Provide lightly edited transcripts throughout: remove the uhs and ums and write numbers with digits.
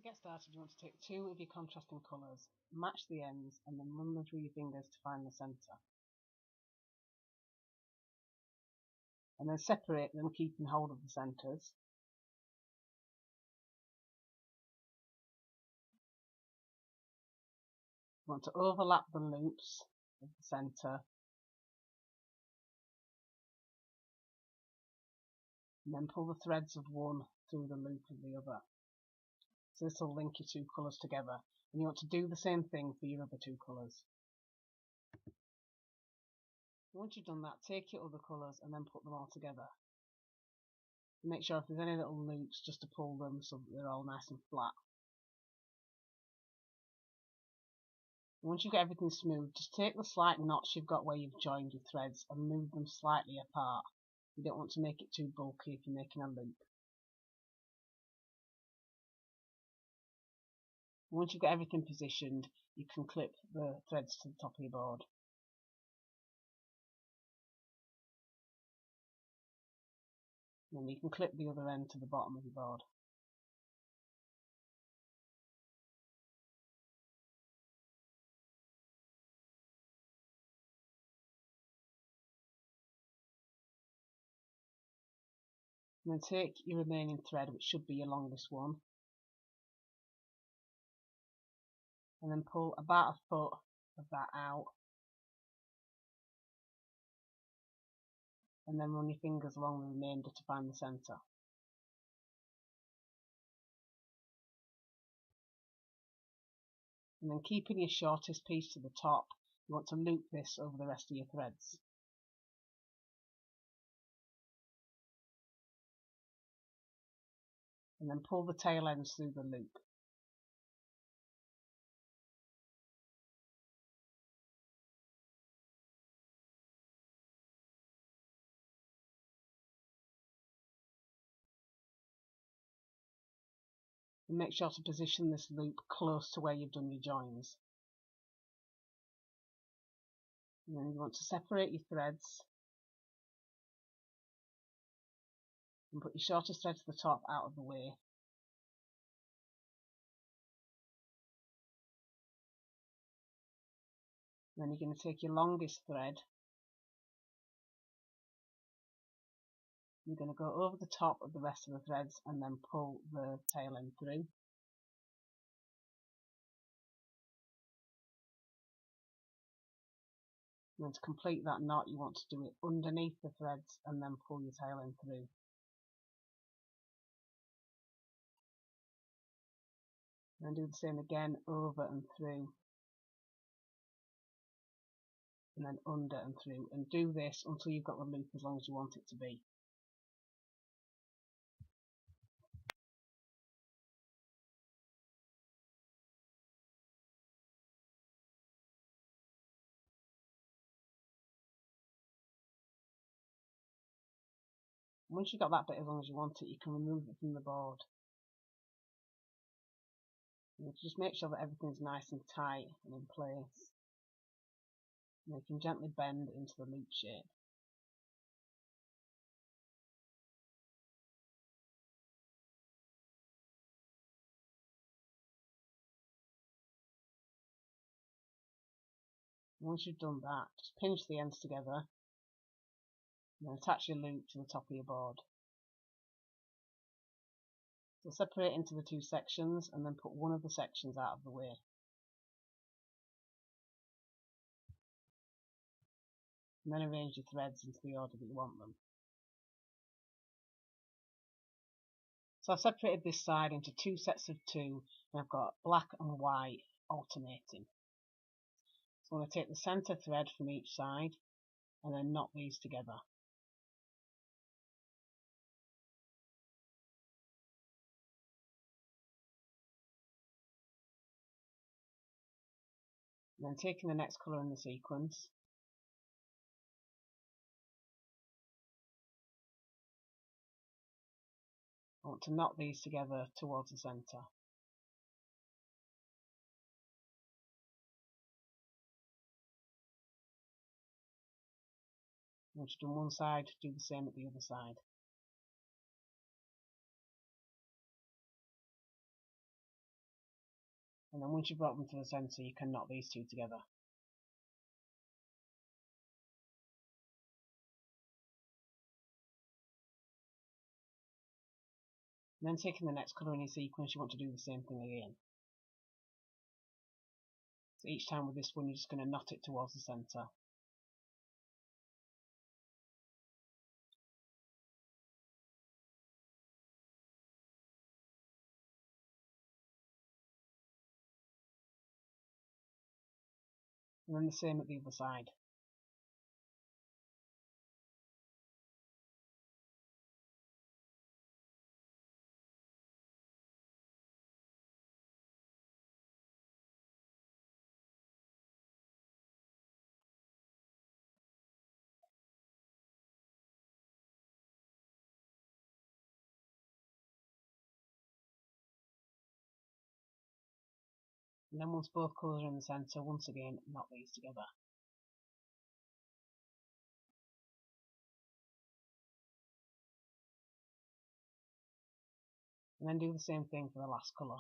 get started, you want to take two of your contrasting colours, match the ends, and then run them through your fingers to find the centre. And then separate them, keeping hold of the centres. You want to overlap the loops of the centre, and then pull the threads of one through the loop of the other. So this will link your two colours together, and you want to do the same thing for your other two colours. Once you've done that, take your other colours and then put them all together. Make sure if there's any little loops, just to pull them so that they're all nice and flat. Once you've got everything smooth, just take the slight knots you've got where you've joined your threads and move them slightly apart. You don't want to make it too bulky if you're making a loop. Once you've got everything positioned, you can clip the threads to the top of your board. Then you can clip the other end to the bottom of your board. And then take your remaining thread, which should be your longest one, and then pull about a foot of that out, and then run your fingers along the remainder to find the centre. And then keeping your shortest piece to the top, you want to loop this over the rest of your threads. And then pull the tail ends through the loop. And make sure to position this loop close to where you've done your joins. And then you want to separate your threads and put your shortest thread to the top out of the way. Then you're going to take your longest thread, you're going to go over the top of the rest of the threads and then pull the tail end through. And then to complete that knot, you want to do it underneath the threads and then pull your tail end through. And then do the same again, over and through, and then under and through, and do this until you've got the loop as long as you want it to be. Once you've got that bit as long as you want it, you can remove it from the board. And just make sure that everything's nice and tight and in place. And you can gently bend into the loop shape. Once you've done that, just pinch the ends together and then attach your loop to the top of your board. So separate into the two sections and then put one of the sections out of the way. And then arrange your threads into the order that you want them. So I've separated this side into two sets of two, and I've got black and white alternating. So I'm going to take the centre thread from each side and then knot these together. And then taking the next colour in the sequence, I want to knot these together towards the centre. Once you've done one side, do the same at the other side. And then once you've brought them to the centre, you can knot these two together. And then taking the next colour in your sequence, you want to do the same thing again. So each time with this one, you're just going to knot it towards the centre. And then the same at the other side. And then once both colours are in the centre, once again, knot these together. And then do the same thing for the last colour.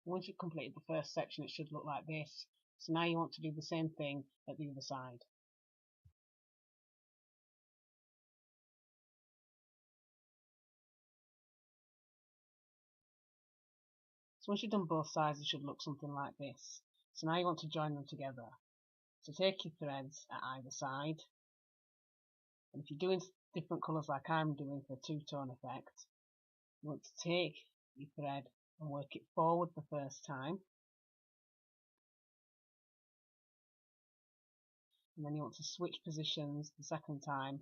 Once you've completed the first section, it should look like this. So now you want to do the same thing at the other side. So once you've done both sides, it should look something like this. So now you want to join them together. So take your threads at either side. And if you're doing different colours like I'm doing for a two-tone effect, you want to take your thread and work it forward the first time. And then you want to switch positions the second time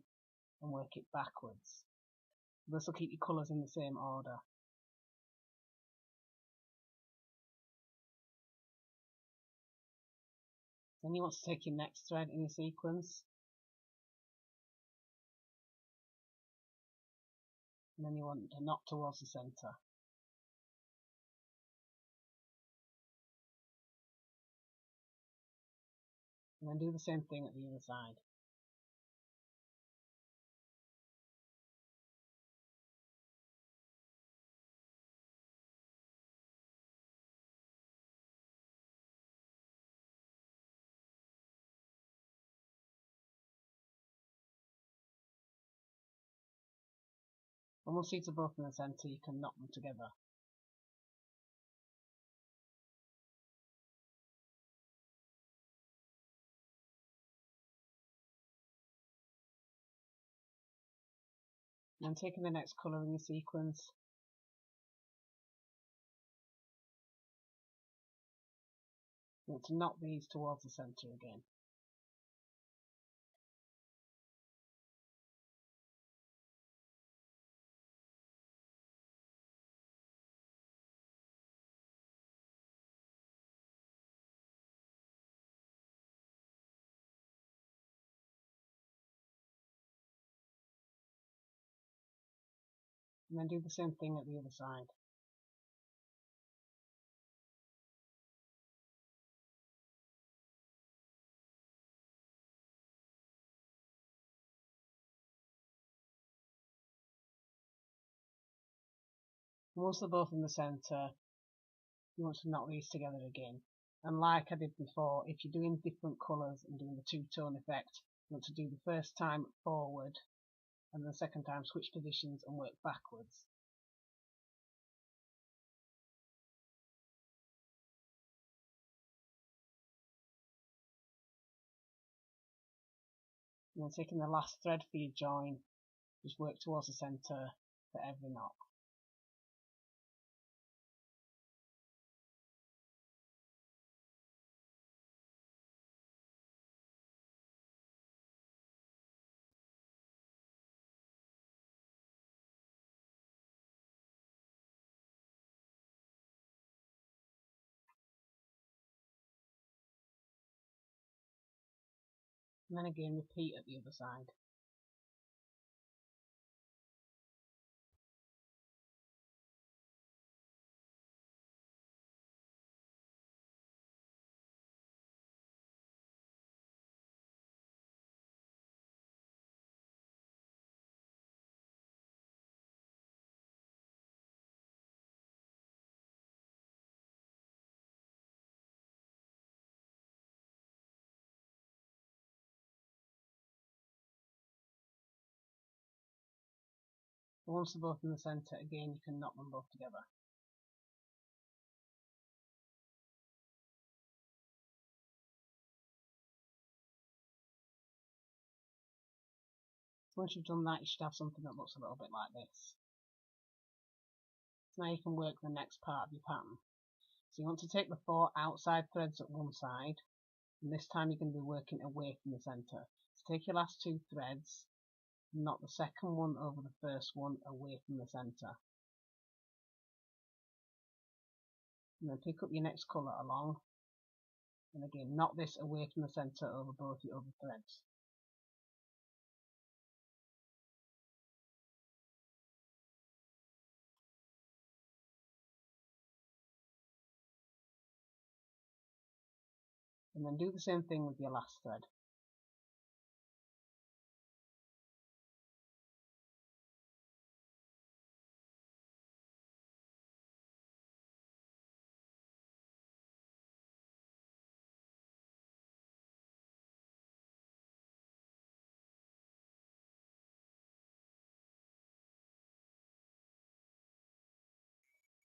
and work it backwards. This will keep your colours in the same order. Then you want to take your next thread in your sequence, and then you want to knot towards the centre. And then do the same thing at the other side. And once these are both in the centre, you can knot them together. And then taking the next colour in your sequence, you want to knot these towards the centre again. And then do the same thing at the other side. And once they're both in the centre, you want to knot these together again. And like I did before, if you're doing different colours and doing the two-tone effect, you want to do the first time forward and the second time switch positions and work backwards. And then taking the last thread for your join, just work towards the centre for every knot. And then again repeat at the other side. And once they're both in the centre, again you can knot them both together. Once you've done that, you should have something that looks a little bit like this. So now you can work the next part of your pattern. So you want to take the 4 outside threads at one side, and this time you're going to be working away from the centre. So take your last 2 threads, and knot the second one over the first one away from the centre. And then pick up your next colour along, and again knot this away from the centre over both your other threads. And then do the same thing with your last thread.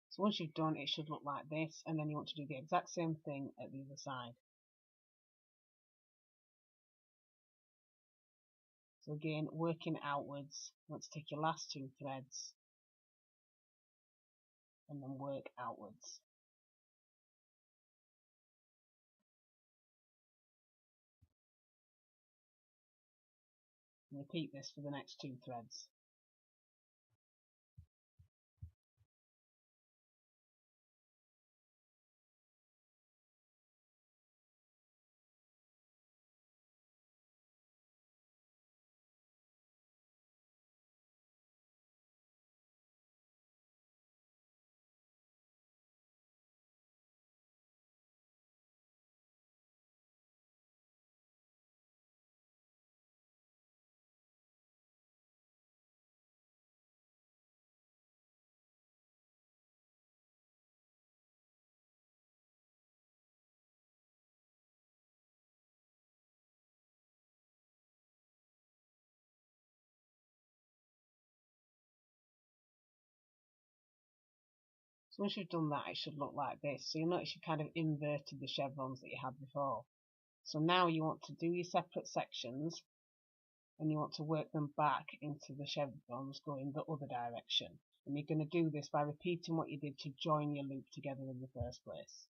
So once you've done, it should look like this, and then you want to do the exact same thing at the other side. So again, working outwards, you want to take your last 2 threads and then work outwards. And repeat this for the next 2 threads. So once you've done that, it should look like this. So you'll notice you kind of inverted the chevrons that you had before. So now you want to do your separate sections, and you want to work them back into the chevrons going the other direction. And you're going to do this by repeating what you did to join your loop together in the first place.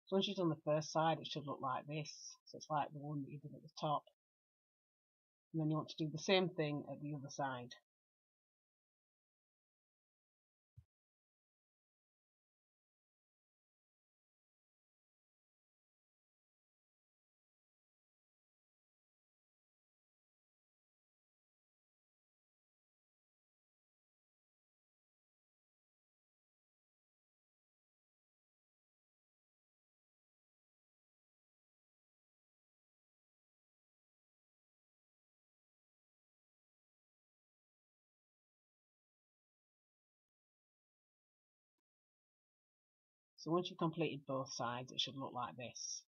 So once you've done the first side, it should look like this. So it's like the one that you did at the top. And then you want to do the same thing at the other side. So once you've completed both sides, it should look like this.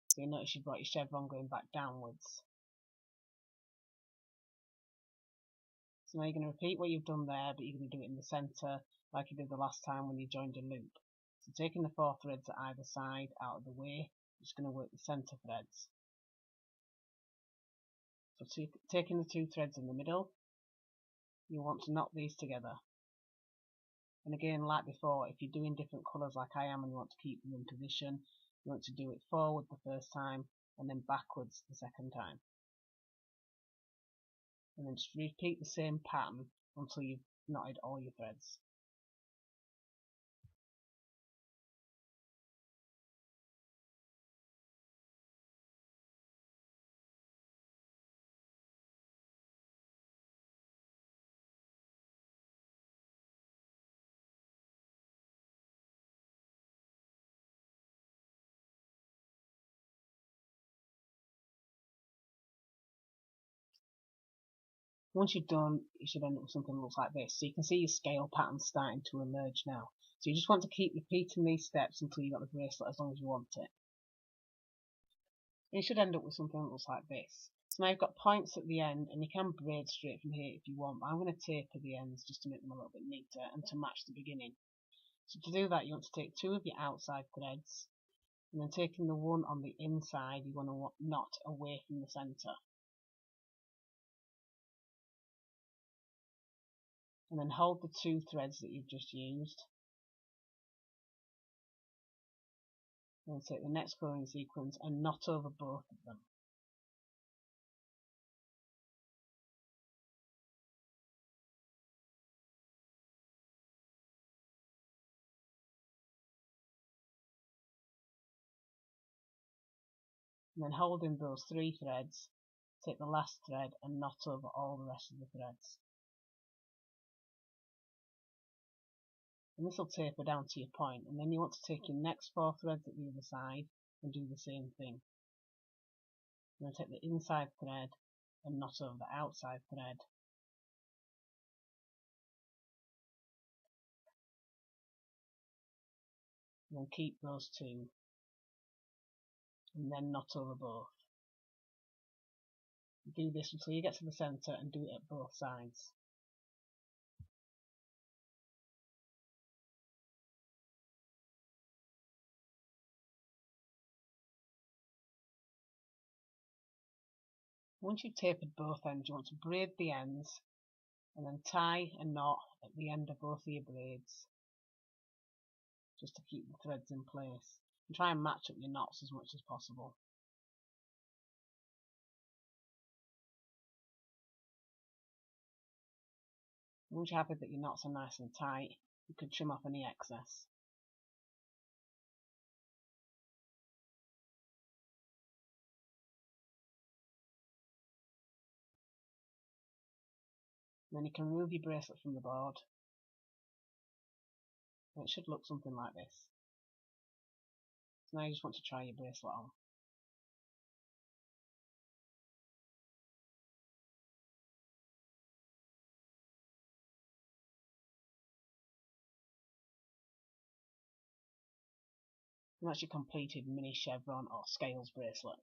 So you notice you've got your chevron going back downwards. So now you're going to repeat what you've done there, but you're going to do it in the centre like you did the last time when you joined a loop. So taking the 4 threads at either side out of the way, you're just going to work the centre threads. So taking the 2 threads in the middle, you want to knot these together. And again, like before, if you're doing different colours like I am and you want to keep them in position, you want to do it forward the first time and then backwards the second time. And then just repeat the same pattern until you've knotted all your threads. Once you're done, you should end up with something that looks like this. So you can see your scale pattern starting to emerge now. So you just want to keep repeating these steps until you've got the bracelet as long as you want it. And you should end up with something that looks like this. So now you've got points at the end, and you can braid straight from here if you want, but I'm going to taper the ends just to make them a little bit neater and to match the beginning. So to do that, you want to take 2 of your outside threads, and then taking the one on the inside, you want to knot away from the centre. And then hold the 2 threads that you've just used. And then take the next coloring sequence and knot over both of them. And then holding those 3 threads, take the last thread and knot over all the rest of the threads. And this will taper down to your point, and then you want to take your next 4 threads at the other side and do the same thing. You're going to take the inside thread and knot over the outside thread. And then keep those 2 and then knot over both. Do this until you get to the centre and do it at both sides. Once you've tapered both ends, you want to braid the ends and then tie a knot at the end of both of your braids just to keep the threads in place. And try and match up your knots as much as possible. Once you're happy that your knots are nice and tight, you can trim off any excess. And then you can remove your bracelet from the board, and it should look something like this. So now you just want to try your bracelet on. And that's your completed mini chevron or scales bracelet.